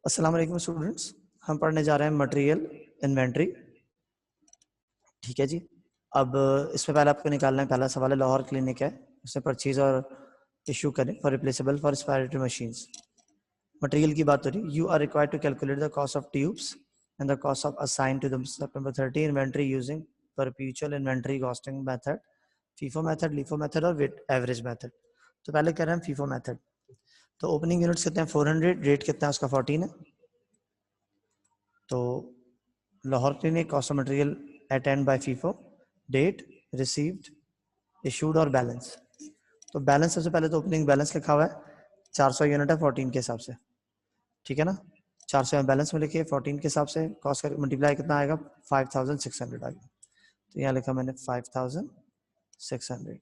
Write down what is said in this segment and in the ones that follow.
अस्सलाम वालेकुम स्टूडेंट्स, हम पढ़ने जा रहे हैं मटेरियल इन्वेंट्री। ठीक है जी। अब इसमें पहले आपको निकालना है, पहला सवाल है लाहौर क्लिनिक है, उससे परचेज और इशू करें for replaceable for respiratory machines. Material की बात हो रही है। You are required to calculate the cost of tubes and the cost of assign to the September 30 inventory using perpetual inventory costing method, FIFO method, LIFO method और average method. तो पहले कर रहे हैं फीफो मेथड। तो opening units कितने हैं? 400। Rate कितना है उसका? 14 है। तो Lahore clinic cost of material at end by FIFO, date, received, issued और बैलेंस। तो बैलेंस सबसे पहले तो ओपनिंग बैलेंस लिखा हुआ है, 400 यूनिट है 14 के हिसाब से। ठीक है ना, 400 बैलेंस में लिखिए, 14 के हिसाब से कॉस्ट का मल्टीप्लाई कितना आएगा? 5600 आएगा। तो यहाँ लिखा मैंने 5600।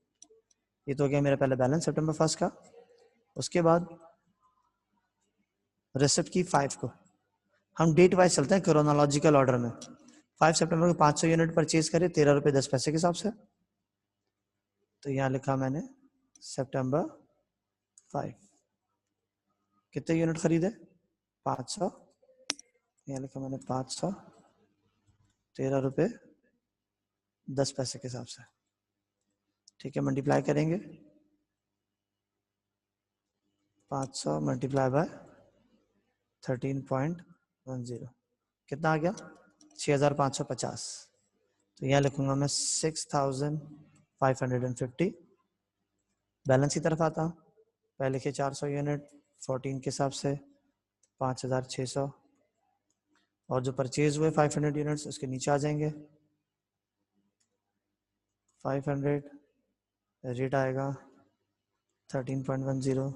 ये तो हो गया मेरा पहले बैलेंस September 1 का। उसके बाद रिसिप्ट की 5 को हम डेट वाइज चलते हैं क्रोनोलॉजिकल ऑर्डर में। 5 सितंबर को 500 यूनिट परचेज करे 13 रुपये 10 पैसे के हिसाब से। तो यहाँ लिखा मैंने September 5 कितने यूनिट खरीदे? 500। यहाँ लिखा मैंने 500, 13 रुपये 10 पैसे के हिसाब से। ठीक है, मल्टीप्लाई करेंगे 500 मल्टीप्लाई बाय 13.10 कितना आ गया? 6550। तो यहाँ लिखूंगा मैं 6550। बैलेंस की तरफ आता हूँ, पहले लिखे 400 यूनिट 14 के हिसाब से 5600, और जो परचेज हुए 500 यूनिट्स उसके नीचे आ जाएंगे 500। रेट आएगा 13.10।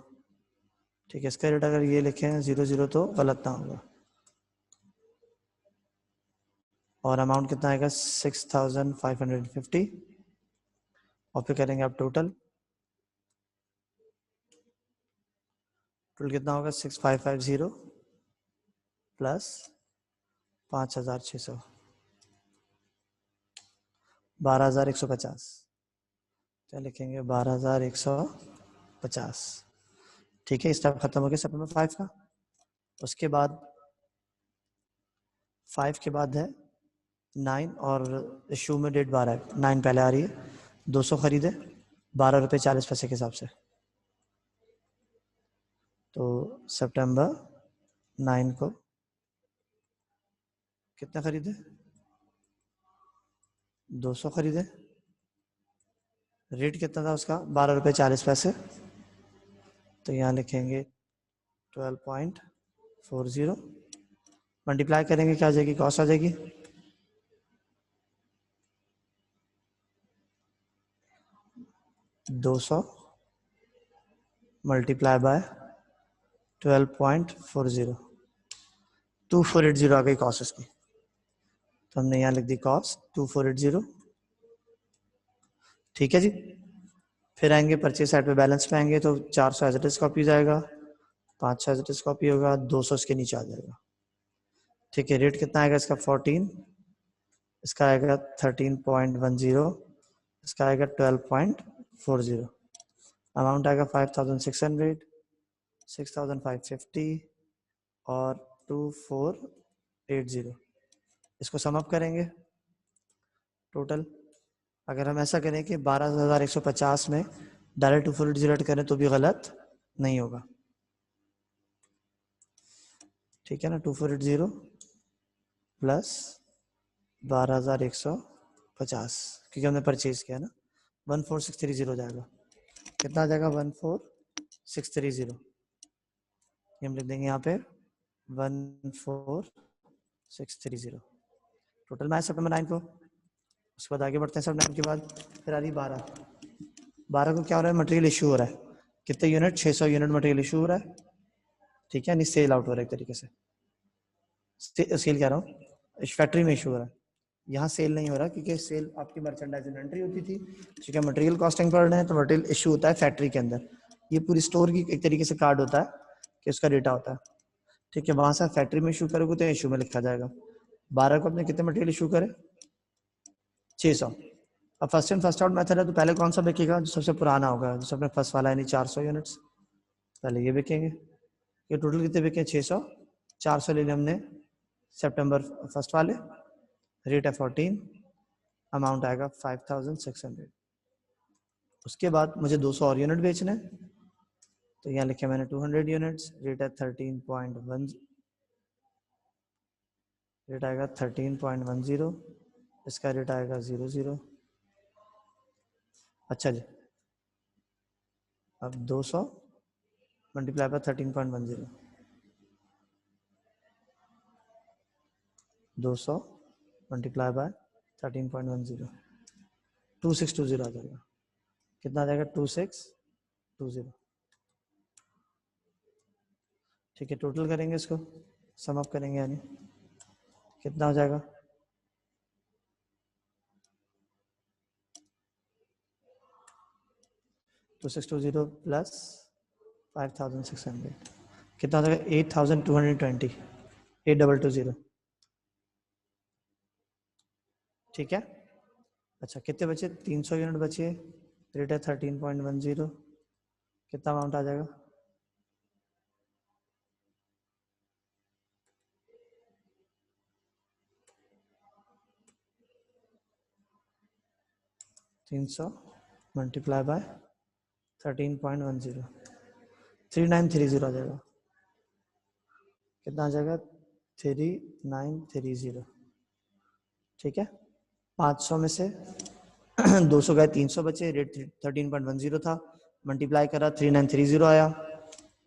ठीक है, इसका रेट अगर ये लिखें 00 तो गलत ना होगा। और अमाउंट कितना आएगा? 6550। और फिर करेंगे आप टोटल कितना होगा? 6550 प्लस 5600, 12150। क्या लिखेंगे? 12150। ठीक है, स्टेप खत्म हो गया September 5 का। उसके बाद 5 के बाद है 9, और इशू में डेट 12 है, 9 पहले आ रही है। 200 खरीदे 12 रुपये 40 पैसे के हिसाब से। तो September 9 को कितना खरीदे? 200 खरीदे। रेट कितना था उसका? 12 रुपये 40 पैसे। तो यहाँ लिखेंगे 12.40। मल्टीप्लाई करेंगे, क्या आ जाएगी? कॉस्ट आ जाएगी 200 मल्टीप्लाई बाय 12.40, 2480 आ गई कॉस्ट उसकी। तो हमने यहाँ लिख दी कॉस्ट 2480। ठीक है जी। फिर आएंगे परचेज साइड पे, बैलेंस पे आएंगे तो 400 एज इट इज कॉपी जाएगा, 500 एज इट इज कॉपी होगा, 200 इसके नीचे आ जाएगा। ठीक है, रेट कितना आएगा इसका? 14, इसका आएगा 13.10, इसका आएगा 12.40। अमाउंट आएगा 5600, 6550 और 2480। इसको सम अप करेंगे टोटल। अगर हम ऐसा करें कि 12150 में डायरेक्ट 2480 करें तो भी गलत नहीं होगा। ठीक है ना, 2480 प्लस 12150, क्योंकि हमने परचेज किया ना, 14630 हो जाएगा। कितना आ जाएगा? 14630। हम लिख देंगे यहाँ पे 14630 टोटल में September 9 को। उसके बाद आगे बढ़ते हैं। September 9 के बाद फिर आ रही 12 को क्या हो रहा है? मटेरियल इशू हो रहा है। कितने यूनिट? 600 यूनिट मटेरियल इशू हो रहा है। ठीक है, नहीं सेल आउट हो रहा है एक तरीके से। सेल कह रहा हूँ, इस फैक्ट्री में इशू हो रहा है। यहाँ सेल नहीं हो रहा क्योंकि सेल आपकी मर्चेंडाइज इन्वेंट्री होती थी। ठीक है, मटेरियल कॉस्टिंग पढ़ रहे हैं तो मटेरियल इशू होता है फैक्ट्री के अंदर। ये पूरी स्टोर की एक तरीके से कार्ड होता है कि उसका डेटा होता है। ठीक है, वहां से फैक्ट्री में इशू करोगे तो इशू में लिखा जाएगा। 12 को अपने कितने मटेरियल इशू करे? 600। अब first in first out method है तो पहले कौन सा बिकेगा? जो सबसे पुराना होगा, जो सबने फर्स्ट वाला यानी 400 यूनिट्स, पहले ये बिकेंगे। ये टोटल कितने बिके? 600 400 ले लिया हमने सितंबर 1 वाले, रेट है 14, अमाउंट आएगा 5600। उसके बाद मुझे 200 और यूनिट बेचने हैं, तो यहाँ लिखे मैंने 200 यूनिट्स, रेट है 13.1, रेट आएगा 13.10, इसका रेट आएगा 00। अच्छा जी, अब 200 मल्टीप्लाई बाय 13.10, 200 मल्टीप्लाई बाय 13.10, 2620 आ जाएगा। कितना आ जाएगा? 2620। ठीक है, टोटल करेंगे इसको, सम अप करेंगे, यानी कितना हो जाएगा? टू 2620 प्लस 5600 कितना हो जाएगा? 8220, 8220। ठीक है। अच्छा, कितने बचे? 300 यूनिट बचे, रेट है 13.10, कितना अमाउंट आ जाएगा? $300 मल्टीप्लाई बाय 13.10, 3930 आ जाएगा। कितना आ जाएगा? 3930। ठीक है, 500 में से 200 गए, 300 बचे, रेट 13.10 था, मल्टीप्लाई करा 3930 आया।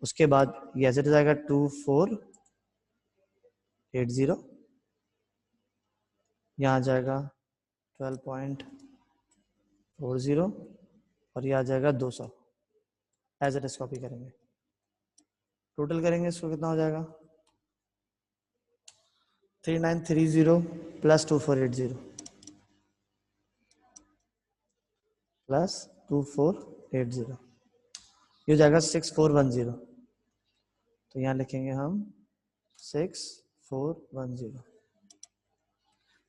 उसके बाद ये एज इट इज आएगा 2480, यहाँ आ जाएगा 12.40 और ये आ जाएगा 200। एज इट इज कॉपी करेंगे, टोटल करेंगे, इसको कितना हो जाएगा? 3930 प्लस 2480 प्लस 2480, ये हो जाएगा 6410। तो यहाँ लिखेंगे हम 6410।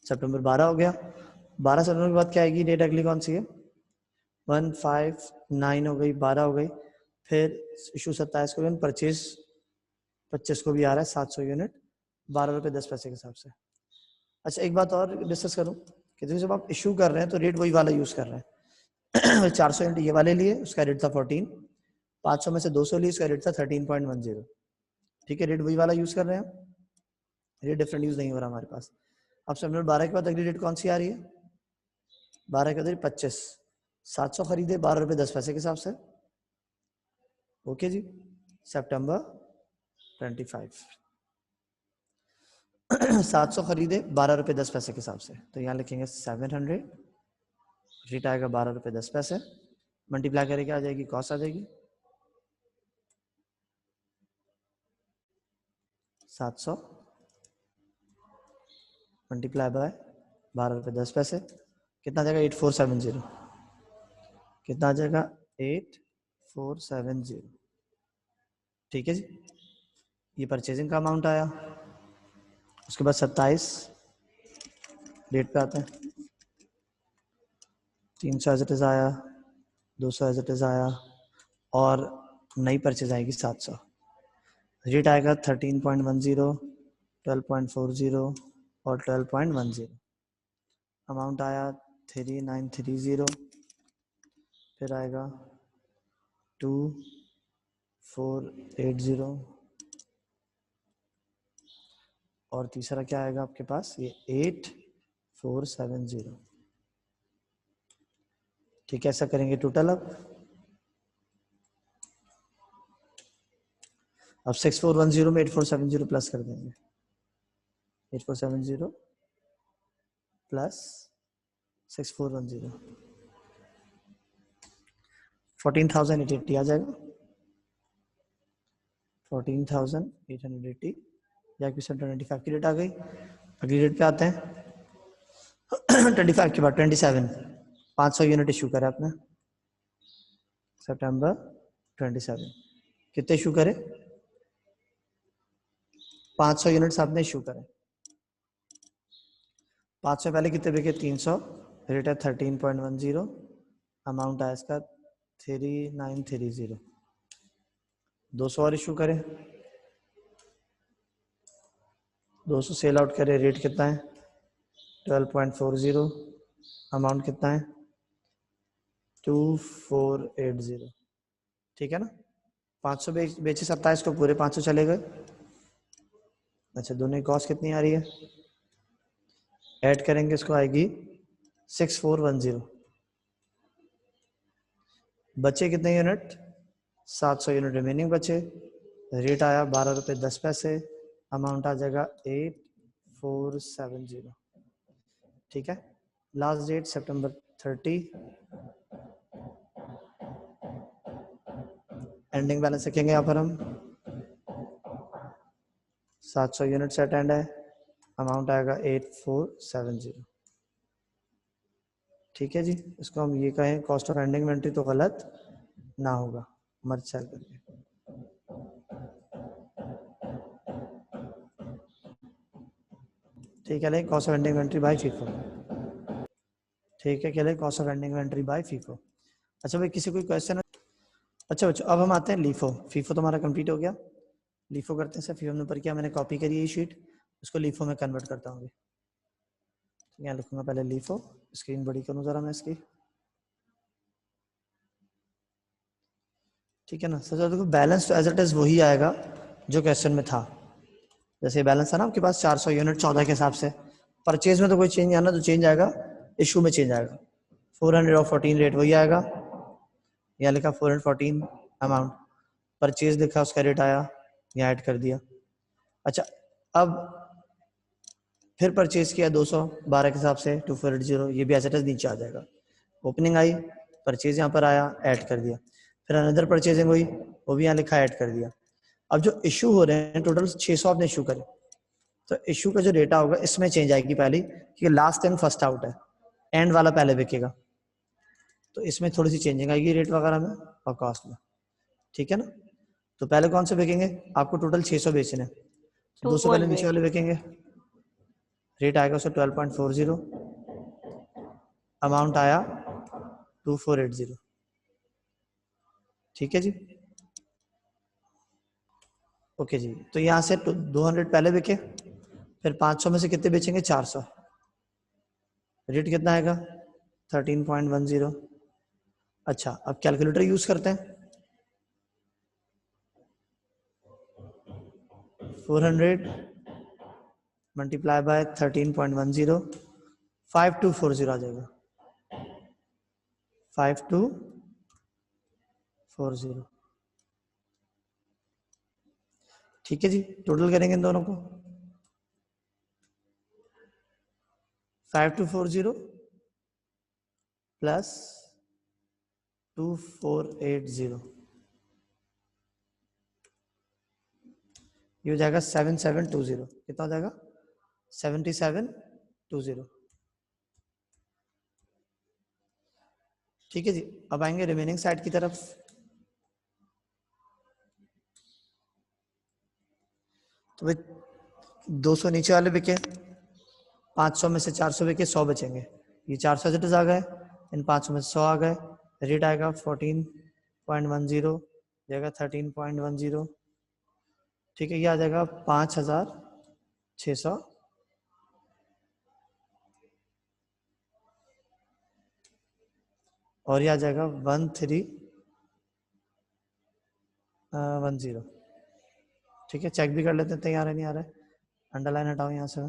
सितंबर 12 हो गया। 12 सितंबर के बाद क्या आएगी डेट? अगली कौन सी है? 159 हो गई, 12 हो गई, फिर इशू 27 को, परचेज 25 को भी आ रहा है 700 यूनिट, 12 रुपये 10 पैसे के हिसाब से। अच्छा, एक बात और डिस्कस करूं कि जब आप इशू कर रहे हैं तो रेट वही वाला यूज कर रहे हैं। 400 यूनिट ये वाले लिए, उसका रेट था 14, 500 में से 200 लिए, उसका रेट था 13.10। ठीक है, रेट वही वाला यूज कर रहे हैं, रेट डिफरेंट यूज नहीं हो रहा हमारे पास। अब सितंबर 12 के बाद अगली डेट कौन सी आ रही है? 12 के बाद 25, 700 खरीदे 12 रुपये 10 पैसे के हिसाब से। ओके जी, सितंबर 25 700 खरीदे 12 रुपये 10 पैसे के हिसाब से, तो यहाँ लिखेंगे 700, रेट आएगा 12 रुपये 10 पैसे, मल्टीप्लाई करेंगे आ जाएगी, कॉस्ट आ जाएगी 700 मल्टीप्लाई बाय 12 रुपये 10 पैसे, कितना आ जाएगा? 8470। कितना आ जाएगा? 8470। ठीक है जी, ये परचेजिंग का अमाउंट आया। उसके बाद 27 डेट पे आते हैं, 300 एज इट इज आया, 200 एज इट इज आया, और नई परचेज आएगी 700। रेट आएगा 13.10, 12.40 और 12.10। अमाउंट आया 3930, फिर आएगा 2480, और तीसरा क्या आएगा आपके पास? ये 8470। ठीक है, ऐसा करेंगे टोटल। अब 6410 में 8470 प्लस कर देंगे, 8470 प्लस 6410, 14,880 आ जाएगा, 14,880। या 25 की डेट आ गई। अगली डेट पे आते हैं 25 के बाद 27, 500 यूनिट इशू करा आपने सितंबर 27। कितने इशू करे? 500 यूनिट्स आपने इशू करे। 500 पहले कितने बिके? 300, रेट है 13.10, अमाउंट आया इसका 3930। 200 और इशू करें, 200 सेल आउट करे, रेट कितना है 12.40, अमाउंट कितना है 2480, ठीक है ना। 500 बेचे 27 को पूरे 500 चले गए। अच्छा दोनों की कॉस्ट कितनी आ रही है, ऐड करेंगे इसको आएगी 6410। बचे कितने यूनिट 700 यूनिट रिमेनिंग बचे, रेट आया 12 रुपये 10 पैसे, अमाउंट आ जाएगा 8470, ठीक है। लास्ट डेट सितंबर 30, एंडिंग बैलेंस रखेंगे यहाँ पर हम 700 यूनिट सेट एंड है, अमाउंट आएगा 8470, ठीक है जी। इसको हम ये कहें कॉस्ट ऑफ एंडिंग इन्वेंट्री तो गलत ना होगा, मर्ज सेल करके, ठीक है। लेकिन cost of ending inventory by FIFO, ठीक है। क्या लेकिन cost of ending inventory by FIFO. अच्छा भाई किसी कोई क्वेश्चन है? अच्छा बच्चों अब हम आते हैं लीफो। फीफो तो हमारा कंप्लीट हो गया, लीफो करते हैं सर। फीफो नंबर क्या मैंने कॉपी करी है शीट, उसको लीफो में कन्वर्ट करता हूँ। यहाँ लिखूंगा पहले लीफो, स्क्रीन बड़ी करूँ जरा मैं इसकी, ठीक है ना। सर देखो बैलेंस तो एज इट इज वही आएगा जो क्वेश्चन में था। जैसे बैलेंस था ना आपके पास 400 यूनिट 14 के हिसाब से, परचेज में तो कोई चेंज आना, तो चेंज आएगा इशू में चेंज आएगा। 414 रेट वही आएगा, यहाँ लिखा 414 अमाउंट, परचेज लिखा उसका रेट आया, यहाँ ऐड कर दिया। अच्छा अब फिर परचेज किया 212 के हिसाब से 2480, ये भी एज इट इज नीचे आ जाएगा। ओपनिंग आई, परचेज यहाँ पर आया, ऐड कर दिया। फिर अनदर परचेजिंग हुई, वो भी यहाँ लिखा ऐड कर दिया। अब जो इशू हो रहे हैं टोटल 600 आपने इशू करे, तो इशू का जो डेटा होगा इसमें चेंज आएगी पहले, क्योंकि लास्ट टाइम फर्स्ट आउट है, एंड वाला पहले बिकेगा, तो इसमें थोड़ी सी चेंजिंग आएगी रेट वगैरह में और कॉस्ट में, ठीक है ना। तो पहले कौन से बिकेंगे, आपको टोटल 600 बेचने, तो 200 पहले नीचे वाले बिकेंगे, रेट आएगा उसका 12.40, अमाउंट आया 2480, ठीक है जी। ओके जी, तो यहाँ से 200 पहले बिके, फिर 500 में से कितने बेचेंगे 400, रेट कितना आएगा 13.10। अच्छा अब कैलकुलेटर यूज करते हैं, 400 मल्टीप्लाई बाय 13.10, 5240 आ जाएगा, 5240, ठीक है जी। टोटल करेंगे इन दोनों को, 5240 प्लस 2480, ये हो जाएगा 7720, कितना हो जाएगा 7720, ठीक है जी। अब आएंगे रिमेनिंग साइड की तरफ, तो भाई 200 नीचे वाले बिके, 500 में से 400 बिके, 100 बचेंगे, ये 400 एजिटिस आ गए, इन 500 में से 100 आ गए, रेट आएगा 14.10, जाएगा 13.10, ठीक है। ये आ जाएगा 5600, और ये आ जाएगा 1310, ठीक है। चेक भी कर लेते हैं आ रहा है नहीं आ रहा है, अंडरलाइन हटाओ यहाँ से,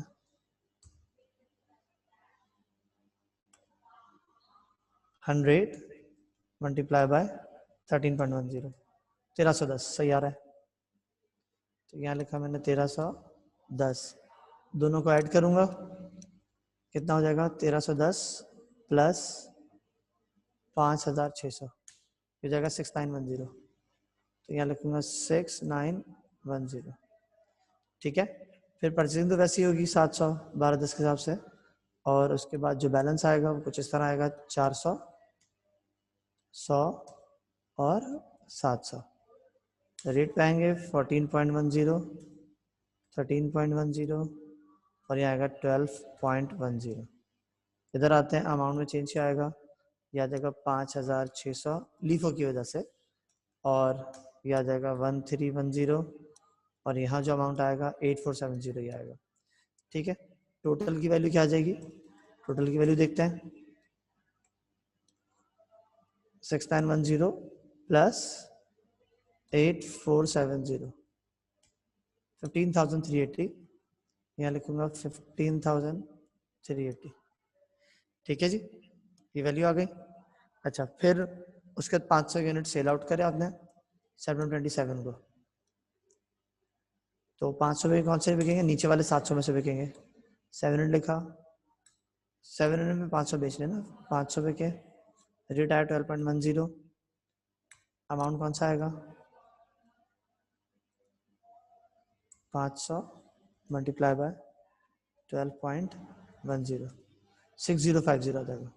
100 मल्टीप्लाई बाय 13.10, 1310 सही आ रहा है, तो यहाँ लिखा मैंने 1310, दोनों को ऐड करूंगा कितना हो जाएगा 1310 प्लस 5600, हो जाएगा 6910, तो यहाँ लिखूंगा 6910, ठीक है। फिर परचेजिंग तो वैसी होगी 700 12/10 के हिसाब से, और उसके बाद जो बैलेंस आएगा वो कुछ इस तरह आएगा 400 100 और 700, रेट पाएंगे 14.10 13.10 और ये आएगा 12.10। इधर आते हैं अमाउंट में चेंज क्या आएगा, ये आ जाएगा 5600 लीफो की वजह से, और ये आ जाएगा 1310, और यहाँ जो अमाउंट आएगा 8470 ही आएगा। ठीक है, टोटल की वैल्यू क्या आ जाएगी, टोटल की वैल्यू देखते हैं 6910 प्लस 8470 15,380, यहाँ लिखूंगा 15,380। ठीक है जी, ये वैल्यू आ गई। अच्छा, फिर उसके बाद 500 यूनिट सेल आउट करे आपने 727 को, तो 500 में कौन से बिकेंगे, नीचे वाले 700 में से बिकेंगे। 700 लिखा, 700 में 500 बेच लेना, 500 बिके, रेट आया 12.10, अमाउंट कौन सा आएगा 500 मल्टीप्लाई बाय 12.10, 6050 आ जाएगा,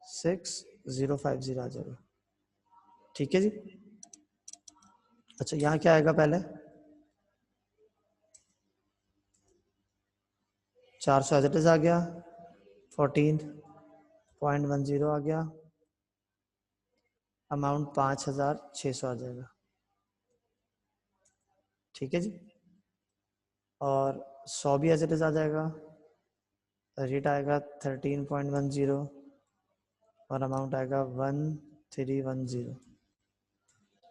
6050 आ जाएगा। ठीक है जी। अच्छा, यहाँ क्या आएगा, पहले 400 एज इट इज आ गया, 14.10 आ गया, अमाउंट 5600 आ जाएगा। ठीक है जी, और 100 भी एज इट इज आ जाएगा, रेट आएगा 13.10 और अमाउंट आएगा 1310।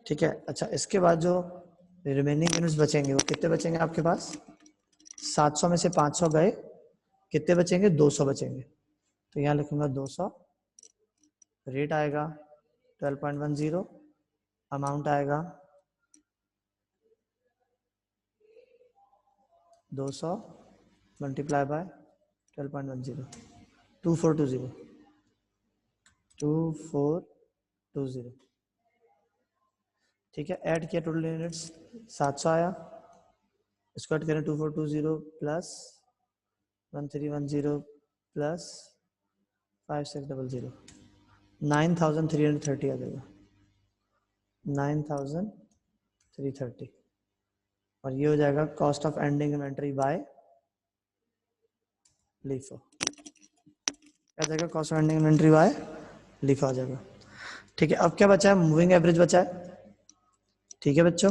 ठीक है। अच्छा, इसके बाद जो रिमेनिंग यूनिट्स बचेंगे वो कितने बचेंगे आपके पास, 700 में से 500 गए, कितने बचेंगे 200 बचेंगे, तो यहाँ लिखूंगा 200, रेट आएगा 12.10, अमाउंट आएगा 200 मल्टीप्लाई बाय 12.10, 2420। ठीक है, ऐड किया टोटल यूनिट्स 700 आया, इसको ऐड करें 2420 प्लस 1310 प्लस 5600, 9330 आ जाएगा, 9330, और ये हो जाएगा cost of ending inventory by LIFO। क्या जाएगा, cost of ending inventory by LIFO आ जाएगा। ठीक है, अब क्या बचा है, मूविंग एवरेज बचा है। ठीक है बच्चों,